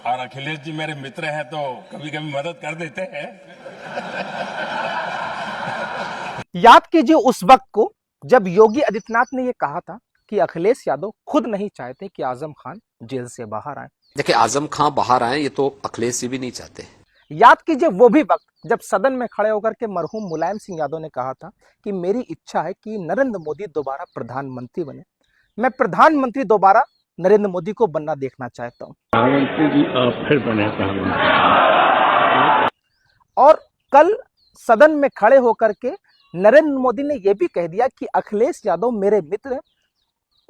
और अखिलेश जी मेरे मित्र हैं तो कभी कभी मदद कर देते हैं। याद कीजिए उस वक्त को जब योगी आदित्यनाथ ने यह कहा था कि अखिलेश यादव खुद नहीं चाहते कि आजम खान जेल से बाहर आए। देखिए, आजम खां बाहर आए ये तो अखिलेश जी भी नहीं चाहते। याद कीजिए वो भी वक्त जब सदन में खड़े होकर के मरहूम मुलायम सिंह यादव ने कहा था कि मेरी इच्छा है कि नरेंद्र मोदी दोबारा प्रधानमंत्री बने। मैं प्रधानमंत्री दोबारा नरेंद्र मोदी को बनना देखना चाहता हूं। प्रधानमंत्री जी आप फिर बने प्रधानमंत्री। और कल सदन में खड़े होकर के नरेंद्र मोदी ने यह भी कह दिया कि अखिलेश यादव मेरे मित्र हैं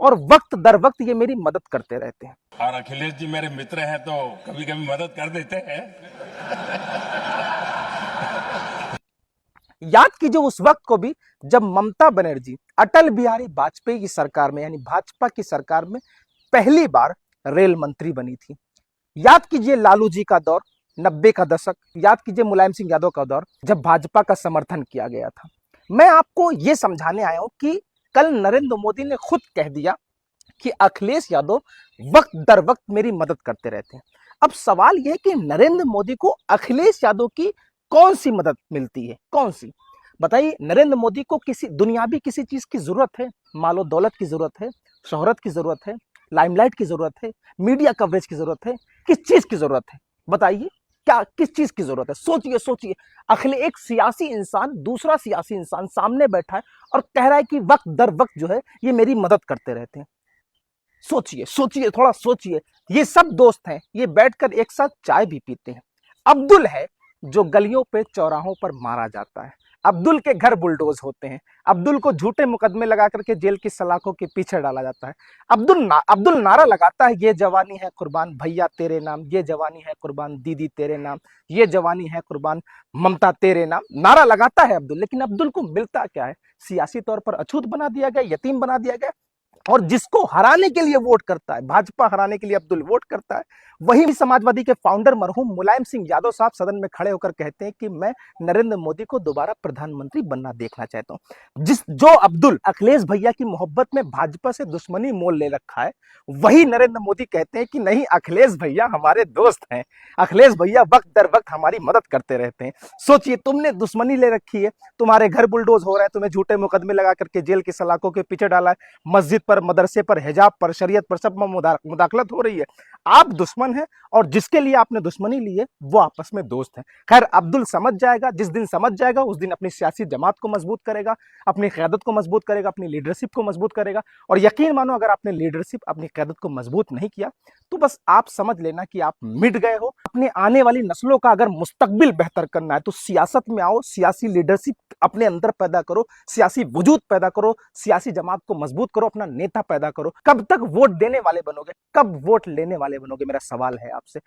और वक्त दर वक्त ये मेरी मदद करते रहते हैं। और अखिलेश जी मेरे मित्र हैं तो कभी कभी मदद कर देते हैं। याद कीजिए उस वक्त को भी जब ममता बनर्जी अटल बिहारी वाजपेयी की सरकार में यानी भाजपा की सरकार में पहली बार रेल मंत्री बनी थी। याद कीजिए लालू जी का दौर 90 का दशक। याद कीजिए मुलायम सिंह यादव का दौर जब भाजपा का समर्थन किया गया था। मैं आपको यह समझाने आया हूं कि कल नरेंद्र मोदी ने खुद कह दिया कि अखिलेश यादव वक्त दर वक्त मेरी मदद करते रहते हैं। अब सवाल यह है कि नरेंद्र मोदी को अखिलेश यादव की कौन सी मदद मिलती है? कौन सी? बताइए। नरेंद्र मोदी को किसी दुनियावी किसी चीज की जरूरत है? मालो दौलत की जरूरत है, शोहरत की जरूरत है, लाइमलाइट की जरूरत है, मीडिया कवरेज की जरूरत है, किस चीज की जरूरत है? बताइए क्या किस चीज की जरूरत है? सोचिए सोचिए। अखिलेश एक सियासी इंसान दूसरा सियासी इंसान सामने बैठा है और कह रहा है कि वक्त दर वक्त जो है ये मेरी मदद करते रहते हैं। सोचिए सोचिए, थोड़ा सोचिए। ये सब दोस्त हैं, ये बैठकर एक साथ चाय भी पीते हैं। अब्दुल है जो गलियों पे चौराहों पर मारा जाता है। अब्दुल के घर बुलडोज होते हैं। अब्दुल को झूठे मुकदमे लगा करके जेल की सलाखों के पीछे डाला जाता है। अब्दुल नारा लगाता है, ये जवानी है कुर्बान भैया तेरे नाम, ये जवानी है कुर्बान दीदी तेरे नाम, ये जवानी है कुर्बान ममता तेरे नाम। नारा लगाता है अब्दुल, लेकिन अब्दुल को मिलता क्या है? सियासी तौर पर अछूत बना दिया गया, यतीम बना दिया गया। और जिसको हराने के लिए वोट करता है, भाजपा हराने के लिए अब्दुल वोट करता है, वही समाजवादी के फाउंडर मरहूम मुलायम सिंह यादव साहब सदन में खड़े होकर कहते हैं कि मैं नरेंद्र मोदी को दोबारा प्रधानमंत्री बनना देखना चाहता हूं। जो अब्दुल अखिलेश भैया की मोहब्बत में भाजपा से दुश्मनी मोल ले रखा है, वही नरेंद्र मोदी कहते हैं कि नहीं, अखिलेश भैया हमारे दोस्त हैं, अखिलेश भैया वक्त दर वक्त हमारी मदद करते रहते हैं। सोचिए, तुमने दुश्मनी ले रखी है, तुम्हारे घर बुलडोज हो रहे हैं, तुम्हें झूठे मुकदमे लगा करके जेल की सलाखों के पीछे डाला है, मस्जिद पर, मदरसे पर, हिजाब पर, शरीयत पर सब में मुदाखलत हो रही है। आप दुश्मन हैं और जिसके लिए आपने दुश्मनी ली है वो आपस में दोस्त हैं। खैर, अब्दुल समझ जाएगा, जिस दिन समझ जाएगा उस दिन अपनी सियासी जमात को मजबूत करेगा, अपनी क़यादत को मजबूत करेगा, अपनी लीडरशिप को मजबूत करेगा। और यकीन मानो, अगर आपने लीडरशिप अपनी क़यादत को मजबूत नहीं किया तो बस आप समझ लेना कि आप मिट गए हो। अपने आने वाली नस्लों का अगर मुस्तकबिल बेहतर करना है तो सियासत में आओ, सियासी लीडरशिप अपने अंदर पैदा करो, सियासी वजूद पैदा करो, सियासी जमात को मजबूत करो, अपना नेता पैदा करो। कब तक वोट देने वाले बनोगे? कब वोट लेने वाले बनोगे? मेरा सवाल है आपसे।